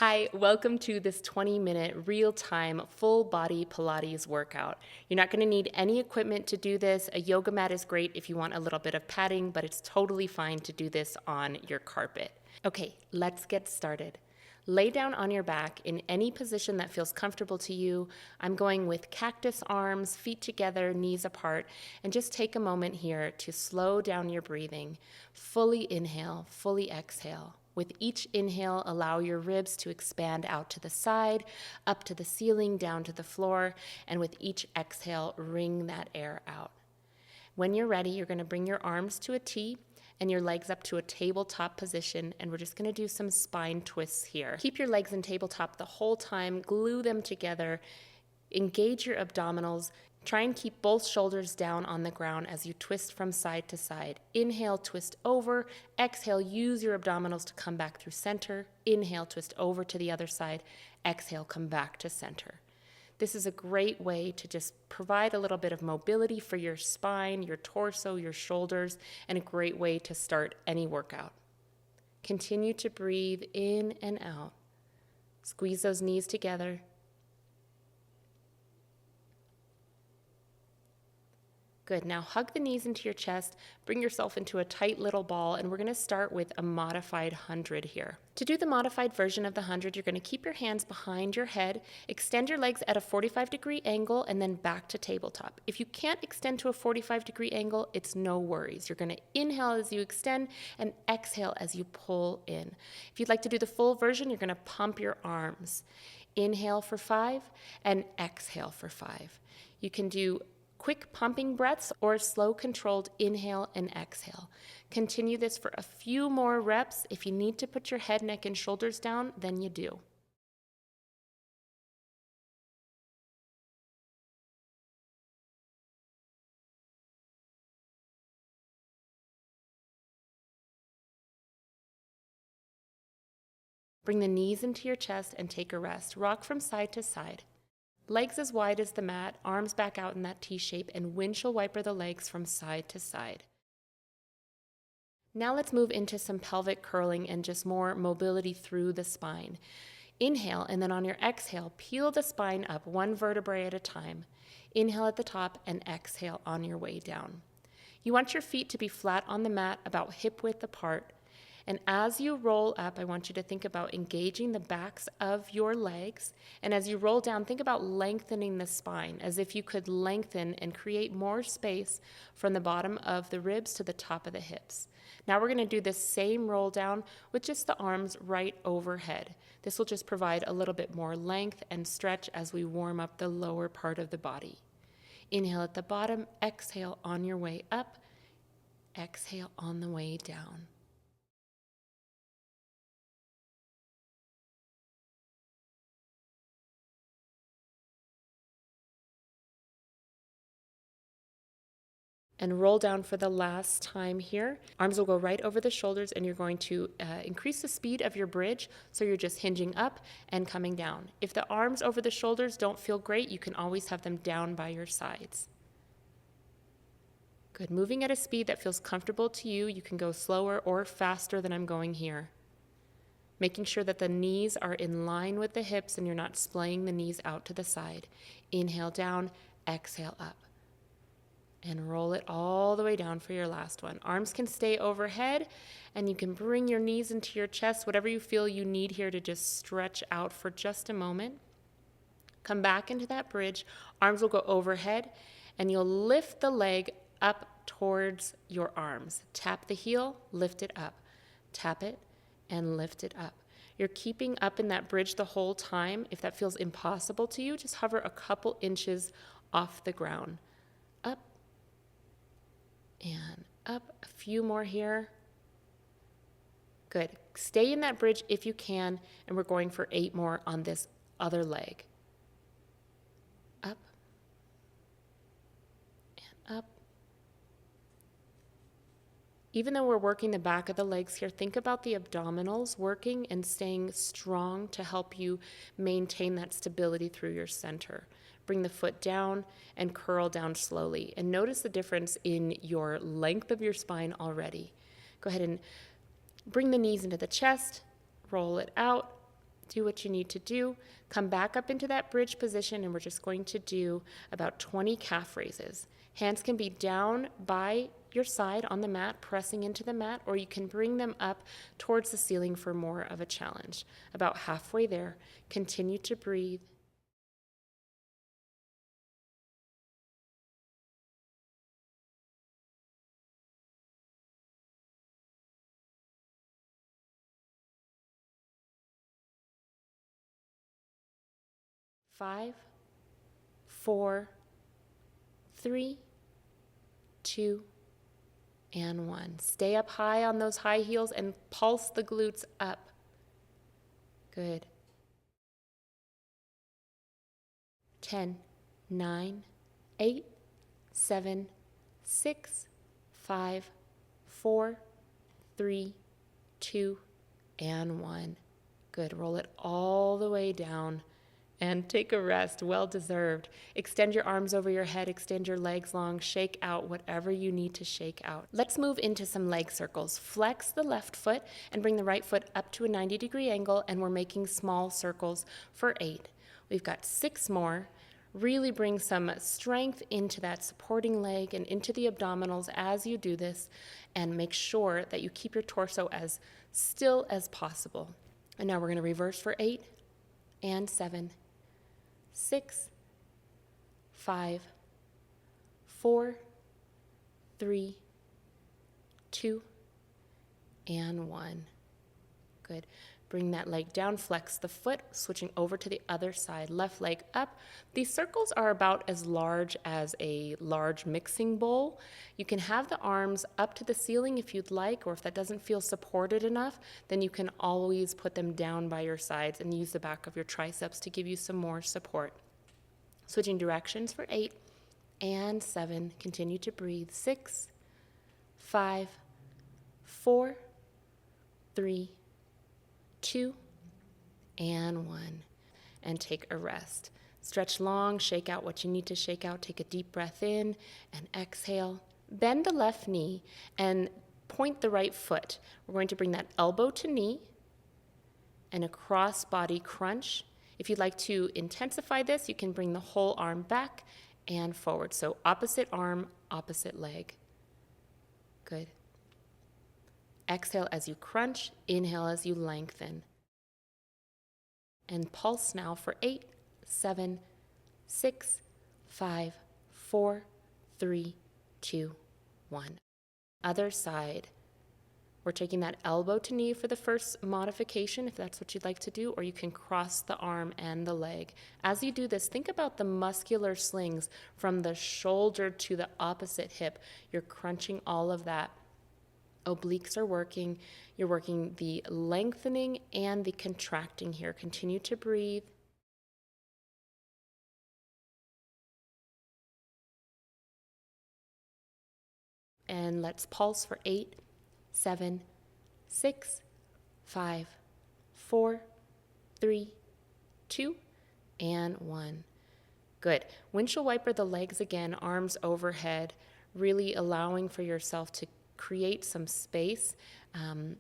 Hi, welcome to this 20-minute real-time full body Pilates workout. You're not going to need any equipment to do this. A yoga mat is great if you want a little bit of padding, but it's totally fine to do this on your carpet. Okay, let's get started. Lay down on your back in any position that feels comfortable to you. I'm going with cactus arms, feet together, knees apart, and just take a moment here to slow down your breathing. Fully inhale, fully exhale. With each inhale, allow your ribs to expand out to the side, up to the ceiling, down to the floor, and with each exhale, wring that air out. When you're ready, you're going to bring your arms to a T and your legs up to a tabletop position, and we're just going to do some spine twists here. Keep your legs in tabletop the whole time, glue them together, engage your abdominals. Try and keep both shoulders down on the ground as you twist from side to side. Inhale, twist over. Exhale, use your abdominals to come back through center. Inhale, twist over to the other side. Exhale, come back to center. This is a great way to just provide a little bit of mobility for your spine, your torso, your shoulders, and a great way to start any workout. Continue to breathe in and out. Squeeze those knees together. Good. Now hug the knees into your chest, bring yourself into a tight little ball, and we're going to start with a modified 100 here. To do the modified version of the 100, you're going to keep your hands behind your head, extend your legs at a 45-degree angle, and then back to tabletop. If you can't extend to a 45-degree angle, it's no worries. You're going to inhale as you extend and exhale as you pull in. If you'd like to do the full version, you're going to pump your arms. Inhale for 5 and exhale for 5. You can do quick pumping breaths or slow controlled inhale and exhale. Continue this for a few more reps. If you need to put your head, neck, and shoulders down, then you do. Bring the knees into your chest and take a rest. Rock from side to side. Legs as wide as the mat, arms back out in that T shape, and windshield wiper the legs from side to side. Now let's move into some pelvic curling and just more mobility through the spine. Inhale, and then on your exhale, peel the spine up one vertebrae at a time. Inhale at the top and exhale on your way down. You want your feet to be flat on the mat, about hip width apart. And as you roll up, I want you to think about engaging the backs of your legs. And as you roll down, think about lengthening the spine, as if you could lengthen and create more space from the bottom of the ribs to the top of the hips. Now we're going to do this same roll down with just the arms right overhead. This will just provide a little bit more length and stretch as we warm up the lower part of the body. Inhale at the bottom, exhale on your way up, exhale on the way down. And roll down for the last time here. Arms will go right over the shoulders, and you're going to increase the speed of your bridge, so you're just hinging up and coming down. If the arms over the shoulders don't feel great, you can always have them down by your sides. Good. Moving at a speed that feels comfortable to you. You can go slower or faster than I'm going here. Making sure that the knees are in line with the hips and you're not splaying the knees out to the side. Inhale down, exhale up. And roll it all the way down for your last one. Arms can stay overhead, and you can bring your knees into your chest, whatever you feel you need here to just stretch out for just a moment. Come back into that bridge. Arms will go overhead, and you'll lift the leg up towards your arms. Tap the heel, lift it up. Tap it, and lift it up. You're keeping up in that bridge the whole time. If that feels impossible to you, just hover a couple inches off the ground. Up. And up, a few more here. Good. Stay in that bridge if you can, and we're going for 8 more on this other leg. Up and up. Even though we're working the back of the legs here, think about the abdominals working and staying strong to help you maintain that stability through your center. Bring the foot down and curl down slowly. And notice the difference in your length of your spine already. Go ahead and bring the knees into the chest, roll it out, Do what you need to do. Come back up into that bridge position, and we're just going to do about 20 calf raises. Hands can be down by your side on the mat, pressing into the mat, or you can bring them up towards the ceiling for more of a challenge. About halfway there, continue to breathe. Five, four, three, two, and one. Stay up high on those high heels and pulse the glutes up. Good. 10, 9, 8, 7, 6, 5, 4, 3, 2, and 1. Good. Roll it all the way down. And take a rest, well deserved. Extend your arms over your head, extend your legs long, shake out whatever you need to shake out. Let's move into some leg circles. Flex the left foot and bring the right foot up to a 90-degree angle, and we're making small circles for 8. We've got 6 more. Really bring some strength into that supporting leg and into the abdominals as you do this, and make sure that you keep your torso as still as possible. And now we're going to reverse for 8 and 7. 6, 5, 4, 3, 2, and 1. Good. Bring that leg down, flex the foot, switching over to the other side. Left leg up. These circles are about as large as a large mixing bowl. You can have the arms up to the ceiling if you'd like, or if that doesn't feel supported enough, then you can always put them down by your sides and use the back of your triceps to give you some more support. Switching directions for 8 and 7. Continue to breathe. 6, 5, 4, 3, 2, and 1. And take a rest. Stretch long, shake out what you need to shake out. Take a deep breath in and exhale. Bend the left knee and point the right foot. We're going to bring that elbow to knee and a cross body crunch. If you'd like to intensify this, you can bring the whole arm back and forward. So opposite arm, opposite leg. Good. Exhale as you crunch, inhale as you lengthen. And pulse now for 8, 7, 6, 5, 4, 3, 2, 1. Other side. We're taking that elbow to knee for the first modification, if that's what you'd like to do, or you can cross the arm and the leg. As you do this, think about the muscular slings from the shoulder to the opposite hip. You're crunching all of that. Obliques are working. You're working the lengthening and the contracting here. Continue to breathe. And let's pulse for 8, 7, 6, 5, 4, 3, 2, and 1. Good. Windshield wiper the legs again, arms overhead, really allowing for yourself to create some space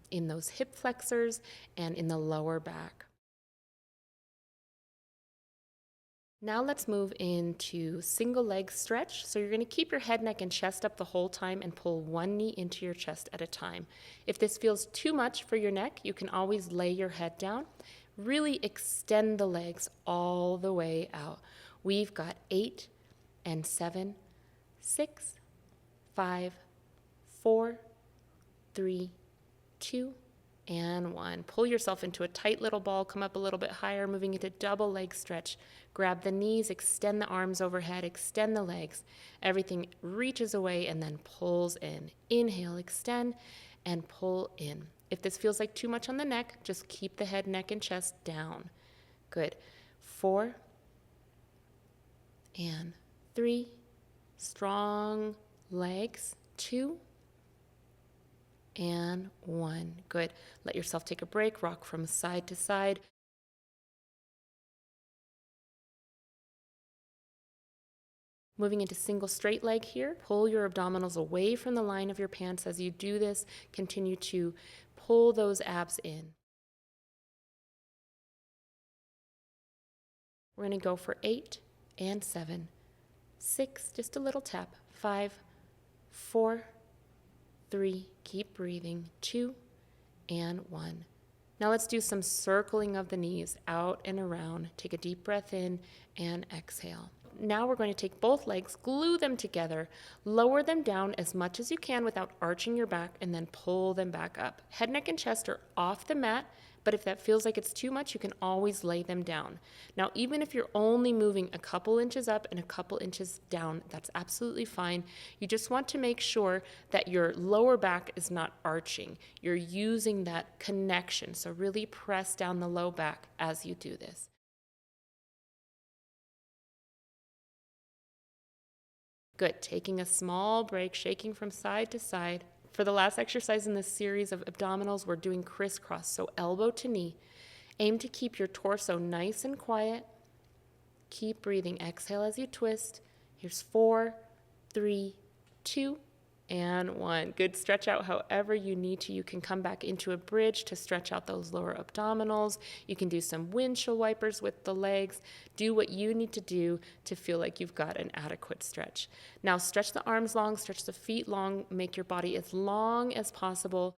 in those hip flexors and in the lower back. Now let's move into single leg stretch. So you're going to keep your head, neck, and chest up the whole time and pull one knee into your chest at a time. If this feels too much for your neck, you can always lay your head down. Really extend the legs all the way out. We've got 8 and 7, 6, 5, 4, 3, 2, and 1. Pull yourself into a tight little ball, come up a little bit higher, moving into double leg stretch. Grab the knees, extend the arms overhead, extend the legs. Everything reaches away and then pulls in. Inhale, extend, and pull in. If this feels like too much on the neck, just keep the head, neck, and chest down. Good. 4 and 3. Strong legs. 2 and 1. Good. Let yourself take a break. Rock from side to side. Moving into single straight leg here. Pull your abdominals away from the line of your pants. As you do this, continue to pull those abs in. We're going to go for 8 and 7, 6, just a little tap, 5, 4, 3, keep breathing, 2, and 1. Now let's do some circling of the knees out and around. Take a deep breath in and exhale. Now we're going to take both legs, glue them together, lower them down as much as you can without arching your back, and then pull them back up. Head, neck, and chest are off the mat, but if that feels like it's too much, you can always lay them down. Now, even if you're only moving a couple inches up and a couple inches down, that's absolutely fine. You just want to make sure that your lower back is not arching. You're using that connection, so really press down the low back as you do this. Good. Taking a small break, shaking from side to side. For the last exercise in this series of abdominals, we're doing crisscross, so elbow to knee. Aim to keep your torso nice and quiet. Keep breathing. Exhale as you twist. Here's 4, 3, 2, and 1. Good. Stretch out however you need to. You can come back into a bridge to stretch out those lower abdominals. You can do some windshield wipers with the legs. Do what you need to do to feel like you've got an adequate stretch. Now stretch the arms long, stretch the feet long, make your body as long as possible.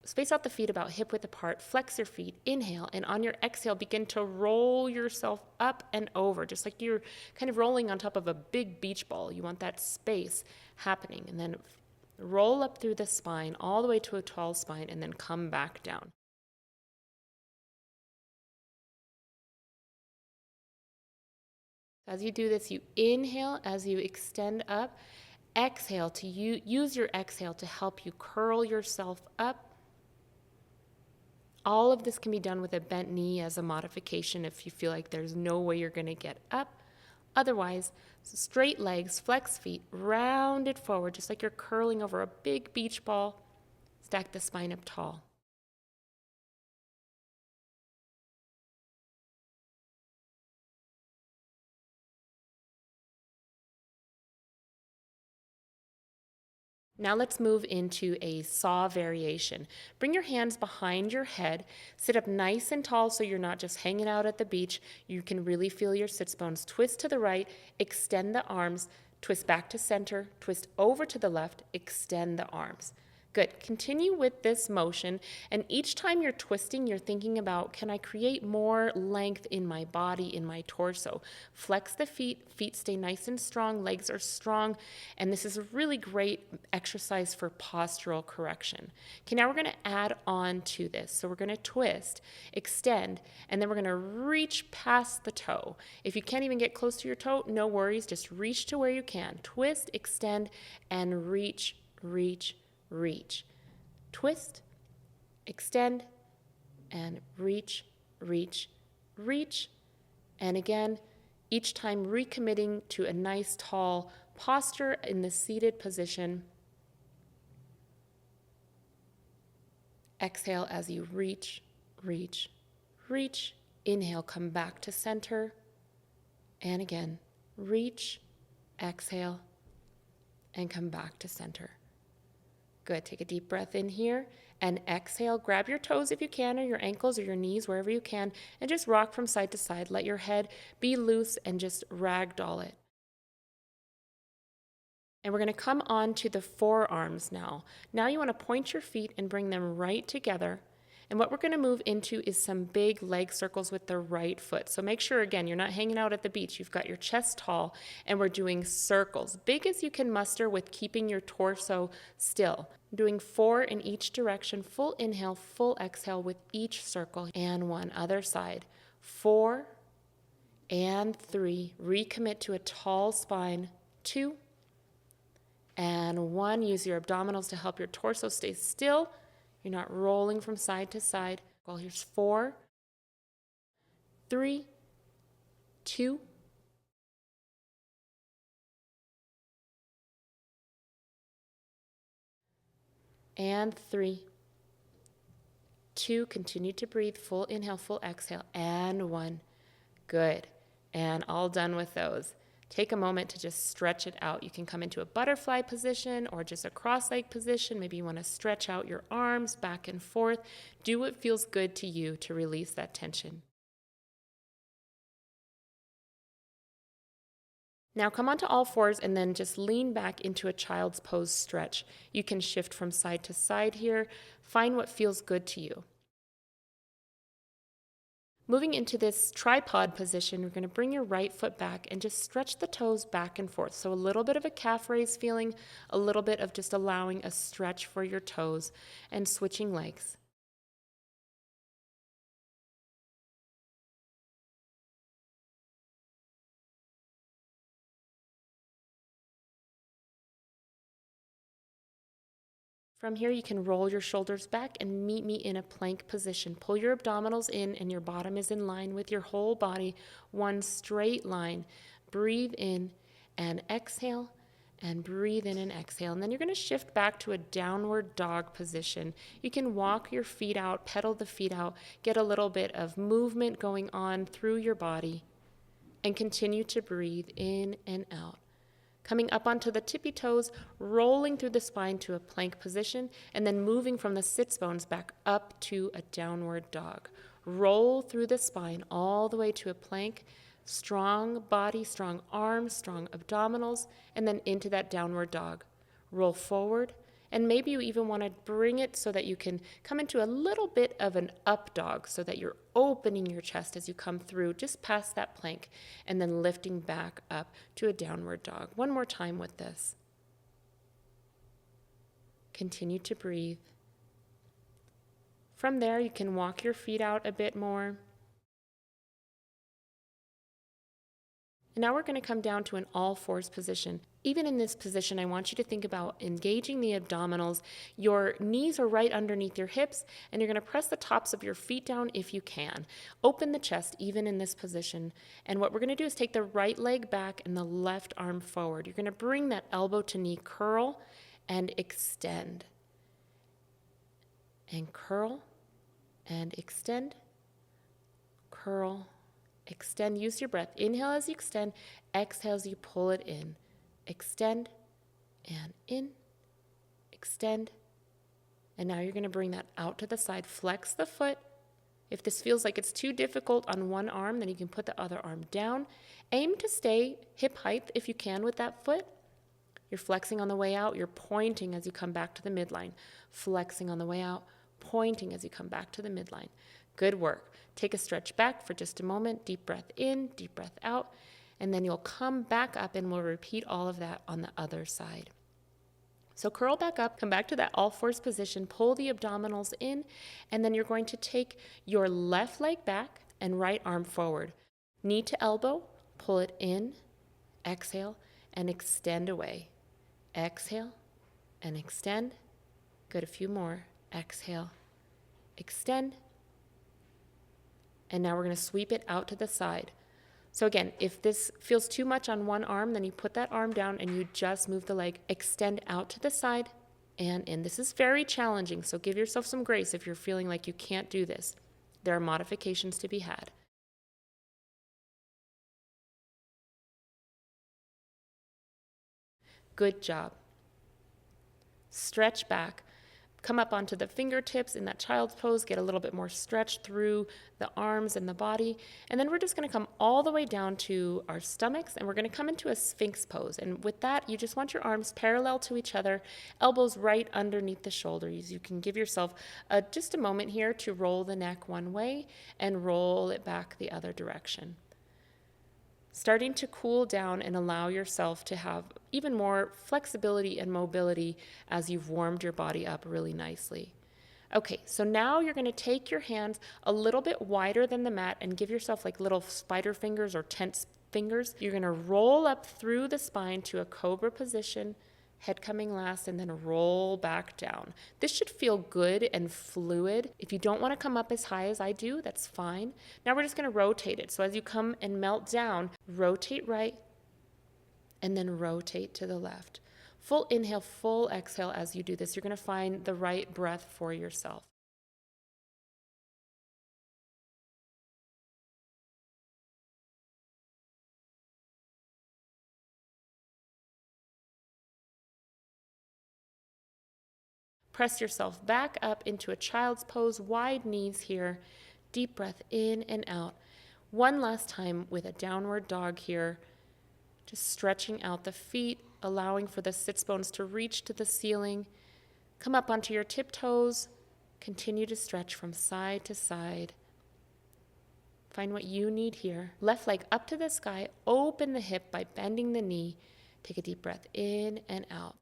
Space out the feet about hip width apart, flex your feet, inhale, and on your exhale, begin to roll yourself up and over, just like you're kind of rolling on top of a big beach ball. You want that space happening, and then roll up through the spine, all the way to a tall spine, and then come back down. As you do this, you inhale as you extend up, exhale to use your exhale to help you curl yourself up. All of this can be done with a bent knee as a modification if you feel like there's no way you're going to get up. Otherwise, straight legs, flex feet, round it forward, just like you're curling over a big beach ball. Stack the spine up tall. Now let's move into a saw variation. Bring your hands behind your head, sit up nice and tall so you're not just hanging out at the beach. You can really feel your sits bones. Twist to the right, extend the arms, twist back to center, twist over to the left, extend the arms. Good. Continue with this motion, and each time you're twisting, you're thinking about, can I create more length in my body, in my torso? Flex the feet. Feet stay nice and strong. Legs are strong, and this is a really great exercise for postural correction. Okay, now we're going to add on to this. So we're going to twist, extend, and then we're going to reach past the toe. If you can't even get close to your toe, no worries. Just reach to where you can. Twist, extend, and reach, reach, reach. Twist, extend, and reach, reach, reach. And again, each time recommitting to a nice tall posture in the seated position. Exhale as you reach, reach, reach. Inhale, come back to center. And again, reach, exhale, and come back to center. Good. Take a deep breath in here and exhale. Grab your toes if you can, or your ankles or your knees, wherever you can, and just rock from side to side. Let your head be loose and just ragdoll it. And we're going to come on to the forearms now. Now you want to point your feet and bring them right together. And what we're going to move into is some big leg circles with the right foot. So make sure, again, you're not hanging out at the beach. You've got your chest tall, and we're doing circles, big as you can muster with keeping your torso still. Doing 4 in each direction, full inhale, full exhale with each circle, and 1. Other side. 4 and 3. Recommit to a tall spine. 2 and 1. Use your abdominals to help your torso stay still. You're not rolling from side to side. Well, here's 4, 3, 2, and 3, 2. Continue to breathe. Full inhale, full exhale, and 1. Good. And all done with those. Take a moment to just stretch it out. You can come into a butterfly position or just a cross-leg position. Maybe you want to stretch out your arms back and forth. Do what feels good to you to release that tension. Now come onto all fours and then just lean back into a child's pose stretch. You can shift from side to side here. Find what feels good to you. Moving into this tripod position, you're going to bring your right foot back and just stretch the toes back and forth. So a little bit of a calf raise feeling, a little bit of just allowing a stretch for your toes and switching legs. From here, you can roll your shoulders back and meet me in a plank position. Pull your abdominals in and your bottom is in line with your whole body. One straight line. Breathe in and exhale, and breathe in and exhale. And then you're going to shift back to a downward dog position. You can walk your feet out, pedal the feet out, get a little bit of movement going on through your body, and continue to breathe in and out. Coming up onto the tippy toes, rolling through the spine to a plank position, and then moving from the sits bones back up to a downward dog. Roll through the spine all the way to a plank, strong body, strong arms, strong abdominals, and then into that downward dog. Roll forward, and maybe you even want to bring it so that you can come into a little bit of an up dog so that you're opening your chest as you come through just past that plank and then lifting back up to a downward dog. One more time with this. Continue to breathe. From there, you can walk your feet out a bit more. And now we're going to come down to an all fours position. Even in this position, I want you to think about engaging the abdominals. Your knees are right underneath your hips, and you're going to press the tops of your feet down if you can. Open the chest even in this position. And what we're going to do is take the right leg back and the left arm forward. You're going to bring that elbow to knee curl and extend. And curl and extend. Curl. Extend, use your breath. Inhale as you extend, exhale as you pull it in. Extend and in, extend. And now you're going to bring that out to the side. Flex the foot. If this feels like it's too difficult on one arm, then you can put the other arm down. Aim to stay hip height if you can with that foot. You're flexing on the way out. You're pointing as you come back to the midline. Flexing on the way out, pointing as you come back to the midline. Good work. Take a stretch back for just a moment. Deep breath in, deep breath out. And then you'll come back up and we'll repeat all of that on the other side. So curl back up, come back to that all fours position, pull the abdominals in, and then you're going to take your left leg back and right arm forward. Knee to elbow, pull it in, exhale, and extend away. Exhale and extend. Good, a few more. Exhale, extend. And now we're going to sweep it out to the side. So again, if this feels too much on one arm, then you put that arm down and you just move the leg, extend out to the side and in. This is very challenging, so give yourself some grace if you're feeling like you can't do this. There are modifications to be had. Good job. Stretch back. Come up onto the fingertips in that child's pose, get a little bit more stretch through the arms and the body. And then we're just going to come all the way down to our stomachs, and we're going to come into a sphinx pose. And with that, you just want your arms parallel to each other, elbows right underneath the shoulders. You can give yourself just a moment here to roll the neck one way and roll it back the other direction. Starting to cool down and allow yourself to have even more flexibility and mobility as you've warmed your body up really nicely. Okay, so now you're going to take your hands a little bit wider than the mat and give yourself like little spider fingers or tent fingers. You're going to roll up through the spine to a cobra position, head coming last, and then roll back down. This should feel good and fluid. If you don't want to come up as high as I do, that's fine. Now we're just going to rotate it. So as you come and melt down, rotate right, and then rotate to the left. Full inhale, full exhale as you do this. You're going to find the right breath for yourself. Press yourself back up into a child's pose, wide knees here. Deep breath in and out. One last time with a downward dog here. Just stretching out the feet, allowing for the sits bones to reach to the ceiling. Come up onto your tiptoes. Continue to stretch from side to side. Find what you need here. Left leg up to the sky. Open the hip by bending the knee. Take a deep breath in and out.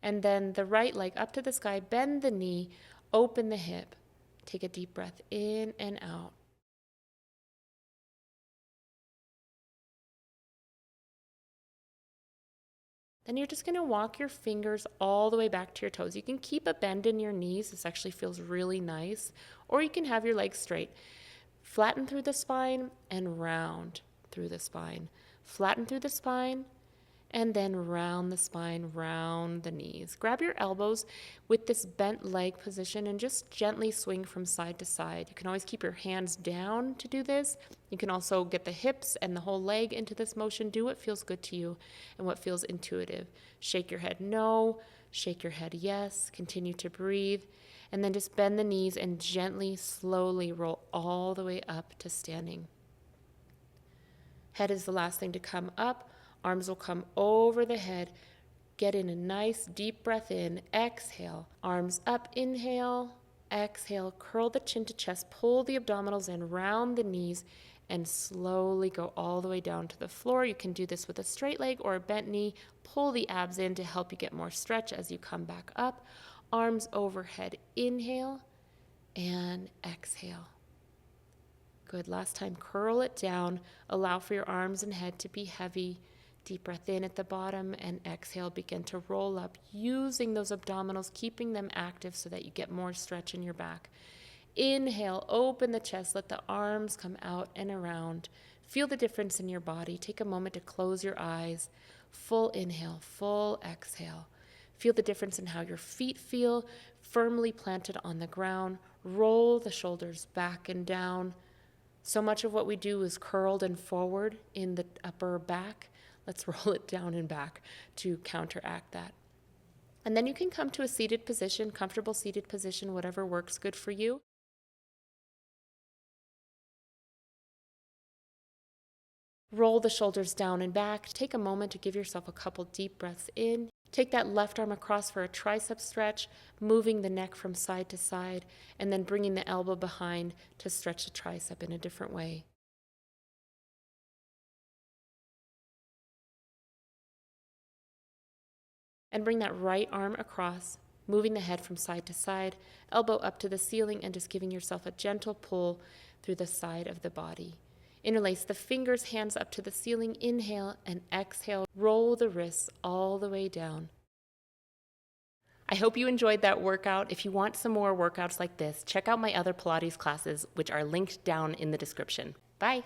And then the right leg up to the sky. Bend the knee. Open the hip. Take a deep breath in and out. Then you're just going to walk your fingers all the way back to your toes. You can keep a bend in your knees. This actually feels really nice. Or you can have your legs straight. Flatten through the spine and round through the spine. Flatten through the spine and then round the spine, round the knees. Grab your elbows with this bent leg position and just gently swing from side to side. You can always keep your hands down to do this. You can also get the hips and the whole leg into this motion. Do what feels good to you and what feels intuitive. Shake your head no, shake your head yes, continue to breathe, and then just bend the knees and gently, slowly roll all the way up to standing. Head is the last thing to come up. Arms will come over the head. Get in a nice deep breath in. Exhale. Arms up. Inhale. Exhale. Curl the chin to chest. Pull the abdominals in. Round the knees. And slowly go all the way down to the floor. You can do this with a straight leg or a bent knee. Pull the abs in to help you get more stretch as you come back up. Arms overhead. Inhale. And exhale. Good. Last time. Curl it down. Allow for your arms and head to be heavy. Deep breath in at the bottom and exhale, begin to roll up using those abdominals, keeping them active so that you get more stretch in your back. Inhale, open the chest, let the arms come out and around. Feel the difference in your body. Take a moment to close your eyes. Full inhale, full exhale. Feel the difference in how your feet feel, firmly planted on the ground. Roll the shoulders back and down. So much of what we do is curled and forward in the upper back. Let's roll it down and back to counteract that. And then you can come to a seated position, comfortable seated position, whatever works good for you. Roll the shoulders down and back. Take a moment to give yourself a couple deep breaths in. Take that left arm across for a tricep stretch, moving the neck from side to side, and then bringing the elbow behind to stretch the tricep in a different way. And bring that right arm across, moving the head from side to side, elbow up to the ceiling, and just giving yourself a gentle pull through the side of the body. Interlace the fingers, hands up to the ceiling. Inhale and exhale. Roll the wrists all the way down. I hope you enjoyed that workout. If you want some more workouts like this, check out my other Pilates classes, which are linked down in the description. Bye.